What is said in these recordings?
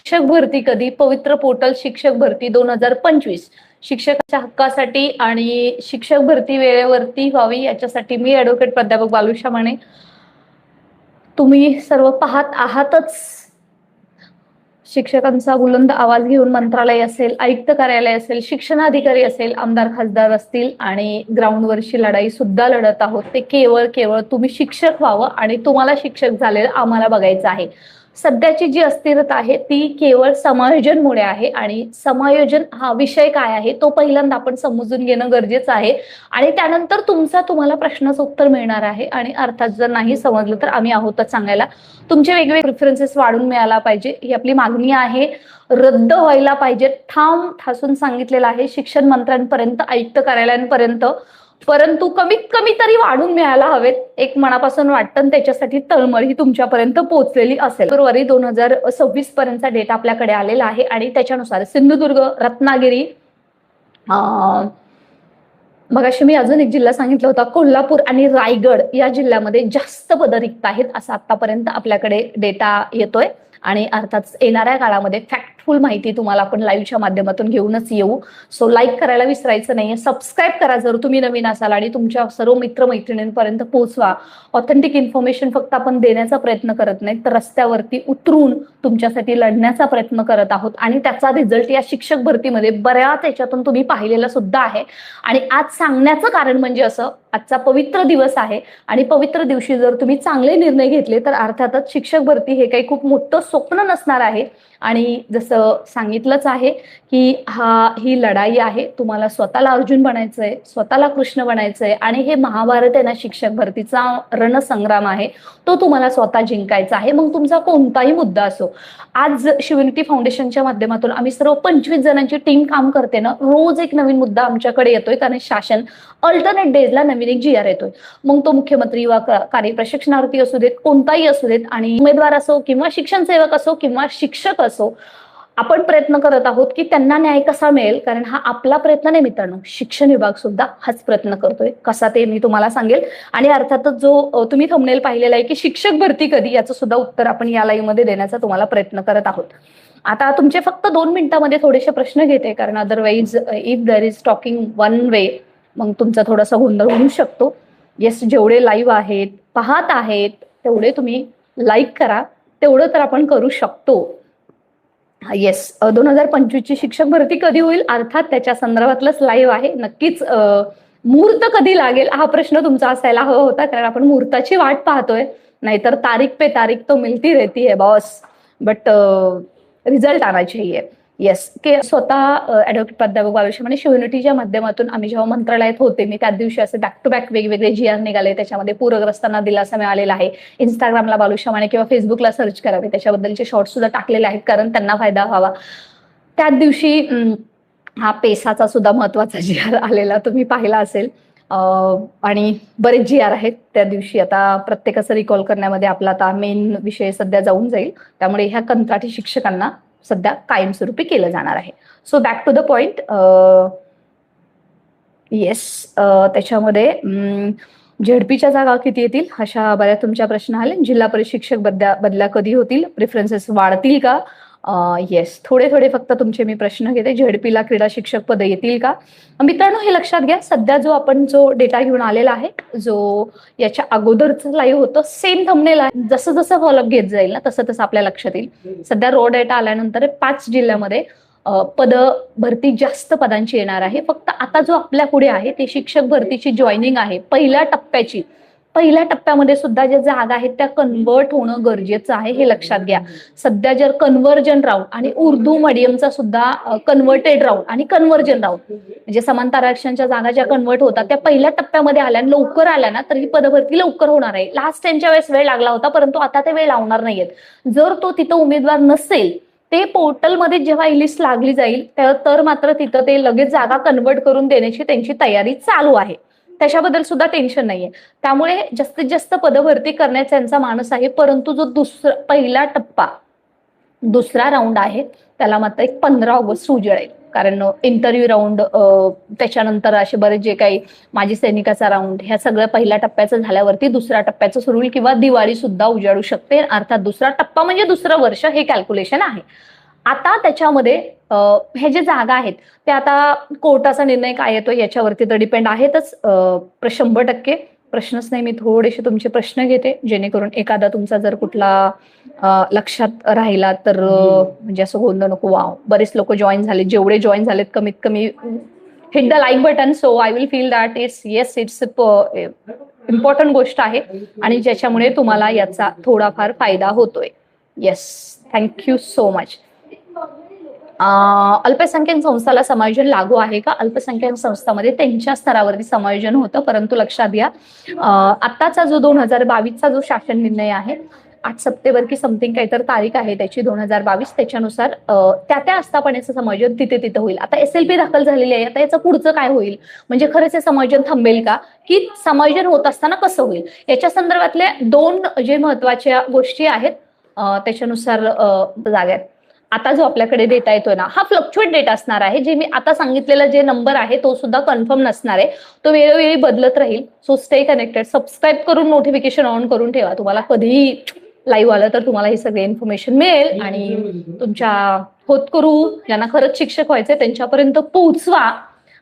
शिक्षक भरती कधी? पवित्र पोर्टल शिक्षक भरती 2025 शिक्षकाच्या हक्कासाठी आणि शिक्षक भरती वेळेवरती व्हावी याच्यासाठी मी ॲडव्होकेट प्राध्यापक बालुशा माने, तुम्ही सर्व पाहत आहातच. शिक्षकांचा बुलंद आवाज घेऊन मंत्रालय असेल, आयुक्त कार्यालय असेल, शिक्षणाधिकारी असेल, आमदार खासदार असतील आणि ग्राउंडवरची लढाई सुद्धा लढत आहोत. ते केवळ तुम्ही शिक्षक व्हावं आणि तुम्हाला शिक्षक झालेलं आम्हाला बघायचं आहे. सध्याची जी अस्थिरता आहे ती केवळ समायोजनमुळे आहे आणि समायोजन हा विषय काय आहे तो पहिल्यांदा आपण समजून घेणं गरजेचं आहे आणि त्यानंतर तुम्हाला प्रश्नाचं उत्तर मिळणार आहे. आणि अर्थात जर नाही समजलं तर आम्ही आहोतच सांगायला. तुमचे वेगवेगळे प्रिफरन्सेस वाढून मिळाला पाहिजे ही आपली मागणी आहे. रद्द व्हायला पाहिजे ठाम ठासून सांगितलेलं आहे शिक्षण मंत्र्यांपर्यंत, आयुक्त कार्यालयांपर्यंत. परंतु कमीत कमी तरी वाढून मिळायला हवेत एक मनापासून वाटतं. त्याच्यासाठी तळमळ ही तुमच्यापर्यंत पोहोचलेली असेल. फेब्रुवारी 2026 पर्यंतचा डेटा आपल्याकडे आलेला आहे आणि त्याच्यानुसार सिंधुदुर्ग, रत्नागिरी, मगाशी मी अजून एक जिल्हा सांगितला होता, कोल्हापूर आणि रायगड या जिल्ह्यामध्ये जास्त पद रिक्त आहेत असं आतापर्यंत आपल्याकडे डेटा येतोय. आणि अर्थात येणाऱ्या काळामध्ये फॅक्टफुल माहिती तुम्हाला आपण लाईव्हच्या माध्यमातून घेऊनच येऊ. सो लाईक करायला विसरायचं नाहीये, सबस्क्राईब करा जर तुम्ही नवीन असाल आणि तुमच्या सर्व मित्रमैत्रिणींपर्यंत पोहोचवा. ऑथेंटिक इन्फॉर्मेशन फक्त आपण देण्याचा प्रयत्न करत नाही तर रस्त्यावरती उतरून तुमच्यासाठी लढण्याचा प्रयत्न करत आहोत आणि त्याचा रिझल्ट या शिक्षक भरतीमध्ये बऱ्याच याच्यातून तुम्ही पाहिलेला सुद्धा आहे. आणि आज सांगण्याचं कारण म्हणजे असं, आजचा पवित्र दिवस आहे आणि पवित्र दिवशी जर तुम्ही चांगले निर्णय घेतले तर अर्थातच शिक्षक भरती हे काही खूप मोठं स्वप्न नसणार आहे. आणि जसं सांगितलंच आहे की ही लढाई आहे. तुम्हाला स्वतःला अर्जुन बनायचंय, स्वतःला कृष्ण बनायचंय आणि हे महाभारत आहे ना शिक्षक भरतीचा रणसंग्राम आहे तो तुम्हाला स्वतः जिंकायचा आहे. मग तुमचा कोणताही मुद्दा असो. आज शिवयुनिटी फाउंडेशनच्या माध्यमातून आम्ही सर्व 25 जणांची टीम काम करते ना, रोज एक नवीन मुद्दा आमच्याकडे येतोय कारण शासन अल्टरनेट डेजला नवीन एक GR येतोय. मग तो मुख्यमंत्री वा कार्य प्रशिक्षणार्थी असू देत, कोणताही असू देत आणि उमेदवार असो किंवा शिक्षण सेवक असो किंवा शिक्षक असो, आपण प्रयत्न करत आहोत की त्यांना न्याय कसा मिळेल. कारण हा आपला प्रयत्न नाही मित्रांनो, शिक्षण विभाग सुद्धा हाच प्रयत्न करतोय. कसा ते मी तुम्हाला सांगेल. आणि अर्थातच जो तुम्ही थंबनेल पाहिलेला आहे की शिक्षक भरती कधी, याचं सुद्धा उत्तर आपण या लाईव्ह मध्ये देण्याचा तुम्हाला प्रयत्न करत आहोत. आता तुमचे फक्त 2 मिनिटांमध्ये थोडेसे प्रश्न घेते कारण otherwise if there is talking one way मग तुमचा थोडासा गोंधळ होऊ शकतो. येस, जेवढे लाईव्ह आहेत पाहत आहेत तेवढे तुम्ही लाईक करा, तेवढं तर आपण करू शकतो. येस, 2025 ची शिक्षक भरती कधी होईल अर्थात त्याच्या संदर्भातलंच लाईव्ह आहे. नक्कीच मुहूर्त कधी लागेल हा प्रश्न तुमचा असायला हवा होता कारण आपण मुहूर्ताची वाट पाहतोय. नाहीतर तारीख पे तारीख तो मिलती रहती है बॉस, बट रिझल्ट आना चाहिए. येस, के स्वतः ॲडव्होकेट प्राध्यापक बालुशा माने शिवयुनिटीच्या माध्यमातून आम्ही जेव्हा मंत्रालयात होते मी त्याच दिवशी असे बॅक टू बॅक वेगवेगळे GR निघाले. त्याच्यामध्ये पूरग्रस्तांना दिलासा मिळालेला आहे. इंस्टाग्रामला बालुशा माने किंवा फेसबुकला सर्च करावे, त्याच्याबद्दलचे शॉर्ट सुद्धा टाकलेले आहेत कारण त्यांना फायदा व्हावा. त्याच दिवशी हा पेसाचा सुद्धा महत्वाचा GR आलेला तुम्ही पाहिला असेल. आणि बरेच GR आहेत त्या दिवशी. आता प्रत्येकाचं रिकॉल करण्यामध्ये आपला आता मेन विषय सध्या जाऊन जाईल. त्यामुळे ह्या कंत्राटी शिक्षकांना सध्या कायमस्वरूपी केलं जाणार आहे. So back to the point. Yes, त्याच्यामध्ये झेडपीच्या जागा किती येतील अशा बऱ्याच तुमच्या प्रश्न आले. जिल्हा परिषद शिक्षक बदल्या कधी होतील, प्रिफरन्सेस वाढतील का? येस, थोडे फक्त तुमचे मी प्रश्न घेते. झेडपीला क्रीडा शिक्षक पद येतील का? मित्रांनो हे लक्षात घ्या, सध्या जो डेटा घेऊन आलेला आहे, जो याच्या अगोदरचं लाईव्ह होतं सेम थंबनेल आहे. जसं जसं फॉलोअप घेत जाईल ना तसं तसं आपल्या लक्षात येईल. सध्या रो डेटा आल्यानंतर 5 जिल्ह्यामध्ये पद भरती जास्त पदांची येणार आहे. फक्त आता जो आपल्या पुढे आहे ते शिक्षक भरतीची जॉईनिंग आहे पहिल्या टप्प्याची. पहिल्या टप्प्यामध्ये सुद्धा ज्या जागा आहेत त्या कन्वर्ट होणं गरजेचं आहे हे लक्षात घ्या. सध्या जर कन्व्हर्जन राऊंड आणि उर्दू मीडियमचा सुद्धा कन्व्हर्टेड राऊंड आणि कन्व्हर्जन राऊंड म्हणजे समांतर आरक्षणच्या जागा ज्या कन्व्हर्ट होतात त्या पहिल्या टप्प्यामध्ये आल्या आणि लवकर आल्या ना तर ही पदभरती लवकर होणार आहे. लास्ट टाइमच्या वेळेस वेळ लागला होता परंतु आता ते वेळ लावणार नाहीयेत. जर तो तिथं उमेदवार नसेल ते पोर्टलमध्ये जेव्हा ही लिस्ट लागली जाईल तर मात्र तिथं ते लगेच जागा कन्वर्ट करून देण्याची त्यांची तयारी चालू आहे. त्याच्याबद्दल सुद्धा टेन्शन नाहीये. त्यामुळे जास्तीत जास्त पदभरती करण्याचा त्यांचा मानस आहे. परंतु जो पहिला टप्पा दुसरा राऊंड आहे त्याला मात्र एक 15 ऑगस्ट उजेडेल. कारण इंटरव्ह्यू राऊंड त्याच्यानंतर असे बरेच जे काही माजी सैनिकाचा राऊंड ह्या सगळं पहिल्या टप्प्याचं झाल्यावरती दुसऱ्या टप्प्याचं सुरू होईल किंवा दिवाळी सुद्धा उजाडू शकते. अर्थात दुसरा टप्पा म्हणजे दुसरं वर्ष हे कॅल्क्युलेशन आहे. आता त्याच्यामध्ये हे जे जागा आहेत ते आता कोर्टाचा निर्णय काय येतो याच्यावरती तर डिपेंड आहेतच 100%. प्रश्नच नाही, मी थोडेसे तुमचे प्रश्न घेते जेणेकरून एखादा तुमचा जर कुठला लक्षात राहिला तर म्हणजे असं गोंधळ नको. वाव, बरेच लोक जॉईन झाले, जेवढे जॉईन झालेत कमीत कमी hit the like button. So I will feel that it's important गोष्ट आहे आणि ज्याच्यामुळे तुम्हाला याचा थोडाफार फायदा होतोय. Yes, thank you so much. अल्पसंख्याक संस्थाला समायोजन लागू आहे का? अल्पसंख्याक संस्थांमध्ये त्यांच्या स्तरावरती समायोजन होतं, परंतु लक्षात घ्या आताचा जो 2022चा जो शासन निर्णय आहे 8 सप्टेंबर की समथिंग काहीतरी तारीख आहे त्याची 2022, त्याच्यानुसार त्या आस्थापनेचं समायोजन तिथे तिथे होईल. आता SLP दाखल झालेली आहे, आता याचं पुढचं काय होईल, म्हणजे खरंच हे समायोजन थांबेल का, की समायोजन होत असताना कसं होईल, याच्या संदर्भातल्या 2 जे महत्वाच्या गोष्टी आहेत त्याच्यानुसार जाग्यात. आता जो आपल्याकडे डेटा येतोय ना हा फ्लक्च्युएट डेटा असणार आहे. जे मी आता सांगितलेला जे नंबर आहे तो सुद्धा कन्फर्म नसणार आहे, तो वेळोवेळी बदलत राहील. सो स्टे कनेक्टेड, सबस्क्राईब करून नोटिफिकेशन ऑन करून ठेवा. तुम्हाला कधीही लाईव्ह आलं तर तुम्हाला ही सगळी इन्फॉर्मेशन मिळेल आणि तुमच्या होतकरू ज्यांना खरंच शिक्षक व्हायचे त्यांच्यापर्यंत पोहोचवा.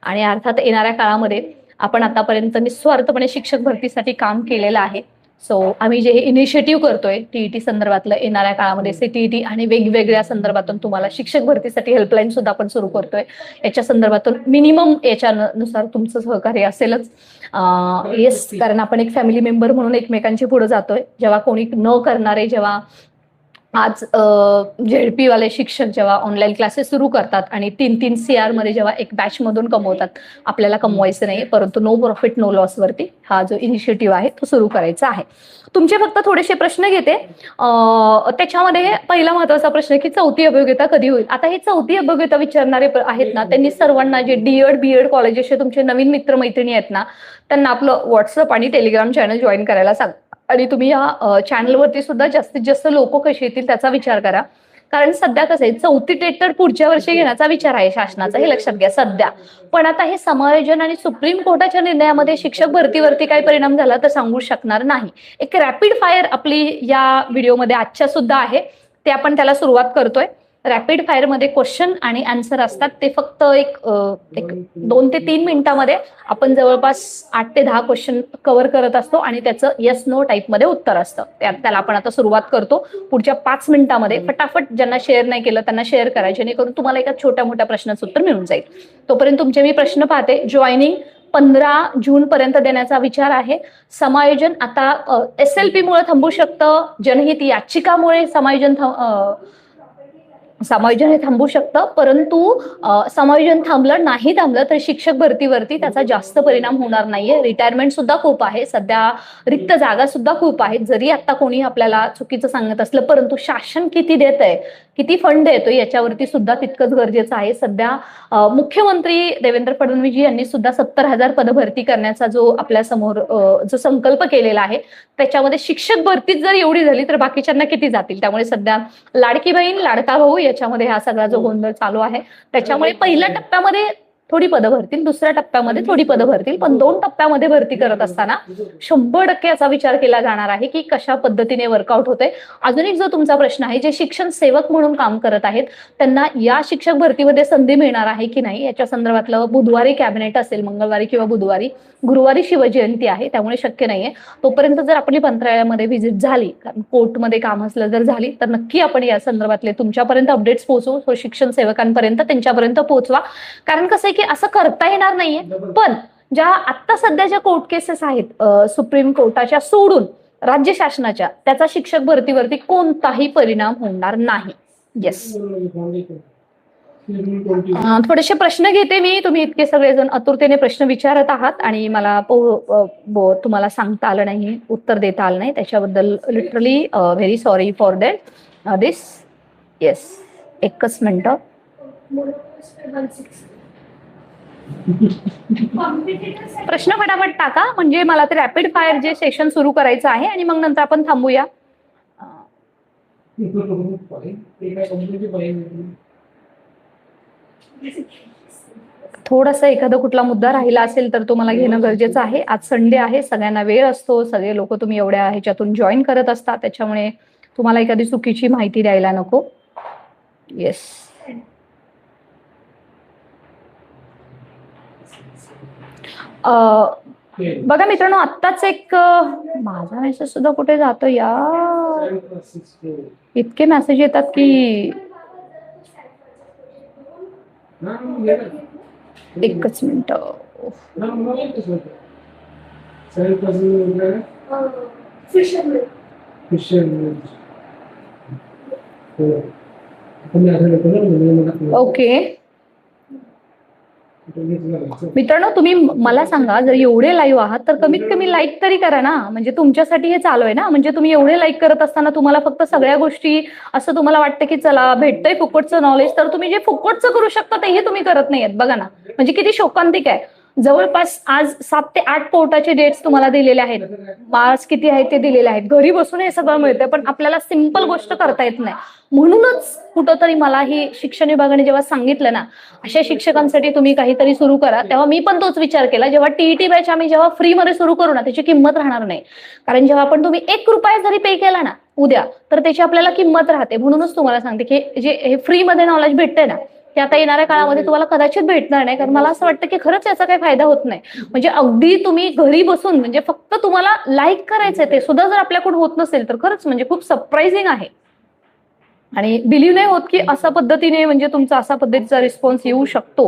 आणि अर्थात येणाऱ्या काळामध्ये आपण आतापर्यंत निस्वार्थपणे शिक्षक भरतीसाठी काम केलेलं आहे. सो आम्ही जे इनिशिएटिव्ह करतोय टीईटी संदर्भातलं, येणाऱ्या काळामध्ये CTET आणि वेगवेगळ्या संदर्भातून तुम्हाला शिक्षक भरतीसाठी हेल्पलाईन सुद्धा आपण सुरू करतोय. याच्या संदर्भातून मिनिमम याच्यानुसार तुमचं सहकार्य असेलच. येस, कारण आपण एक फॅमिली मेंबर म्हणून एकमेकांची पुढे जातोय. जेव्हा कोणी न करणारे, जेव्हा आज ZP वाले शिक्षक जेव्हा ऑनलाईन क्लासेस सुरू करतात आणि 3-3 CR मध्ये जेव्हा एक बॅच मधून कमवतात, आपल्याला कमवायचं नाही, परंतु नो प्रॉफिट नो लॉस वरती हा जो इनिशिएटिव्ह आहे तो सुरू करायचा आहे. तुमचे फक्त थोडेसे प्रश्न घेते. त्याच्यामध्ये पहिला महत्वाचा प्रश्न की 4थी अभियोग्यता कधी होईल. आता हे 4थी अभियोग्यता विचारणारे आहेत ना, त्यांनी सर्वांना जे DED BEd कॉलेजेसचे तुमचे नवीन मित्र मैत्रिणी आहेत ना, त्यांना आपलं व्हॉट्सअप आणि टेलिग्राम चॅनल जॉईन करायला सांगा. आणि तुम्ही या चॅनलवरती सुद्धा जास्तीत जास्त लोक कशी येतील त्याचा विचार करा. कारण सध्या कसं आहे 4थी टेट तर पुढच्या वर्षी घेण्याचा विचार आहे शासनाचा, हे लक्षात घ्या सध्या. पण आता हे समायोजन आणि सुप्रीम कोर्टाच्या निर्णयामध्ये शिक्षक भरतीवरती काय परिणाम झाला तर सांगू शकणार नाही. एक रॅपिड फायर आपली या व्हिडिओमध्ये आजच्या सुद्धा आहे, ते आपण त्याला सुरुवात करतोय. रॅपिड फायर मध्ये क्वेश्चन आणि आन्सर असतात, ते फक्त एक 2 ते 3 मिनिटांमध्ये आपण जवळपास 8 ते 10 क्वेश्चन कव्हर करत असतो आणि त्याचं येस नो टाईप मध्ये उत्तर असतं. त्याला आपण आता सुरुवात करतो पुढच्या 5 मिनिटांमध्ये. फटाफट ज्यांना शेअर नाही केलं त्यांना शेअर करा, जेणेकरून तुम्हाला एका छोट्या मोठ्या प्रश्नाचं उत्तर मिळून जाईल. तोपर्यंत तुमचे मी प्रश्न पाहते. जॉईनिंग 15 जून पर्यंत देण्याचा विचार आहे. समायोजन आता SLP मुळे थांबू शकतं, जनहित याचिकामुळे समायोजन हे थांबू शकतं, परंतु समायोजन नाही थांबलं तर शिक्षक भरतीवरती त्याचा जास्त परिणाम होणार नाहीये. रिटायरमेंट सुद्धा खूप आहे सध्या, रिक्त जागा सुद्धा खूप आहेत. जरी आता कोणी आपल्याला चुकीचं सांगत असलं, परंतु शासन किती देत आहे, किती फंड देतो याच्यावरती सुद्धा तितकंच गरजेचं आहे. सध्या मुख्यमंत्री देवेंद्र फडणवीस यांनी सुद्धा 70,000 पदभरती करण्याचा जो आपल्या समोर जो संकल्प केलेला आहे त्याच्यामध्ये शिक्षक भरतीच जर एवढी झाली तर बाकीच्यांना किती जातील. त्यामुळे सध्या लाडकी बहीण लाडका भाऊ याच्यामध्ये हा सगळा जो गोंधळ चालू आहे, त्याच्यामुळे पहिल्या टप्प्यामध्ये थोडी पदं भरतील, दुसऱ्या टप्प्यामध्ये थोडी पदं भरतील, पण 2 टप्प्यामध्ये भरती करत असताना 100% याचा विचार केला जाणार आहे की कशा पद्धतीने वर्कआउट होते. अजून एक जो तुमचा प्रश्न आहे, जे शिक्षण सेवक म्हणून काम करत आहेत त्यांना या शिक्षक भरतीमध्ये संधी मिळणार आहे की नाही याच्या संदर्भातलं बुधवारी कॅबिनेट असेल, मंगळवारी किंवा बुधवारी. गुरुवारी शिवजयंती आहे त्यामुळे शक्य नाहीये. तोपर्यंत जर आपली मंत्रालयामध्ये व्हिजिट झाली, कोर्टमध्ये काम असलं जर झाली, तर नक्की आपण या संदर्भातले तुमच्यापर्यंत अपडेट्स पोहोचवू. शिक्षण सेवकांपर्यंत त्यांच्यापर्यंत पोहोचवा. कारण कसं आहे की असं करता येणार नाहीये, पण ज्या आता सध्या ज्या कोर्ट केसेस आहेत सुप्रीम कोर्टाच्या सोडून राज्य शासनाच्या, त्याचा शिक्षक भरतीवरती कोणताही परिणाम होणार नाही. येस, थोडेसे प्रश्न घेते मी. तुम्ही इतके सगळेजण आतुरतेने प्रश्न विचारत आहात आणि मला तुम्हाला सांगता आलं नाही, उत्तर देता आलं नाही, त्याच्याबद्दल literally very sorry for that this. Yes, एकच मिनिट. प्रश्न फटाफट टाका, म्हणजे मला ते रॅपिड फायर जे सेशन सुरू करायचं आहे आणि मग नंतर आपण थांबूया. थोडासा एखादा कुठला मुद्दा राहिला असेल तर तो मला घेणं गरजेचं आहे. आज संडे आहे, सगळ्यांना वेळ असतो, सगळे लोक तुम्ही एवढ्या ह्याच्यातून जॉईन करत असता, त्याच्यामुळे तुम्हाला एखादी चुकीची माहिती द्यायला नको. येस. बघा मित्रांनो, आत्ताच एक माझा मेसेज सुद्धा कुठे जातो या, इतके मेसेज येतात की एकच मिनिट. ओके मित्रांनो, तुम्ही मला सांगा, जर एवढे लाईव्ह आहात तर कमीत कमी लाईक तरी करा ना. म्हणजे तुमच्यासाठी हे चालू आहे ना. म्हणजे तुम्ही एवढे लाईक करत असताना तुम्हाला फक्त सगळ्या गोष्टी असं तुम्हाला वाटतं की चला भेटतंय फुकटचं नॉलेज, तर तुम्ही जे फुकटचं करू शकता तेही तुम्ही करत नाहीयेत. बघा ना, म्हणजे किती शोकांतिक आहे. जवळपास आज 7 ते 8 कोर्टाचे डेट्स तुम्हाला दिलेले आहेत, मार्क्स किती आहेत ते दिलेले आहेत. घरी बसून हे सगळं मिळतंय, पण आपल्याला सिंपल गोष्ट करता येत नाही. म्हणूनच कुठंतरी मला ही शिक्षण विभागाने जेव्हा सांगितलं ना, अशा शिक्षकांसाठी तुम्ही काहीतरी सुरू करा, तेव्हा मी पण तोच विचार केला. जेव्हा टीईटी बॅच आम्ही जेव्हा फ्रीमध्ये सुरू करू ना, त्याची किंमत राहणार नाही. कारण जेव्हा आपण तुम्ही 1 रुपया जरी पे केला ना उद्या, तर त्याची आपल्याला किंमत राहते. म्हणूनच तुम्हाला सांगते की जे हे फ्रीमध्ये नॉलेज भेटतंय ना, ते आता येणाऱ्या काळामध्ये तुम्हाला कदाचित भेटणार नाही. कारण मला असं वाटतं की खरंच याचा काही फायदा होत नाही. म्हणजे अगदी तुम्ही घरी बसून, म्हणजे फक्त तुम्हाला लाईक करायचंय, ते सुद्धा जर आपल्याकडून होत नसेल तर खरंच म्हणजे खूप सरप्राइझिंग आहे. आणि बिलीव्ह नाही होत की अशा पद्धतीने म्हणजे तुमचा अशा पद्धतीचा रिस्पॉन्स येऊ शकतो.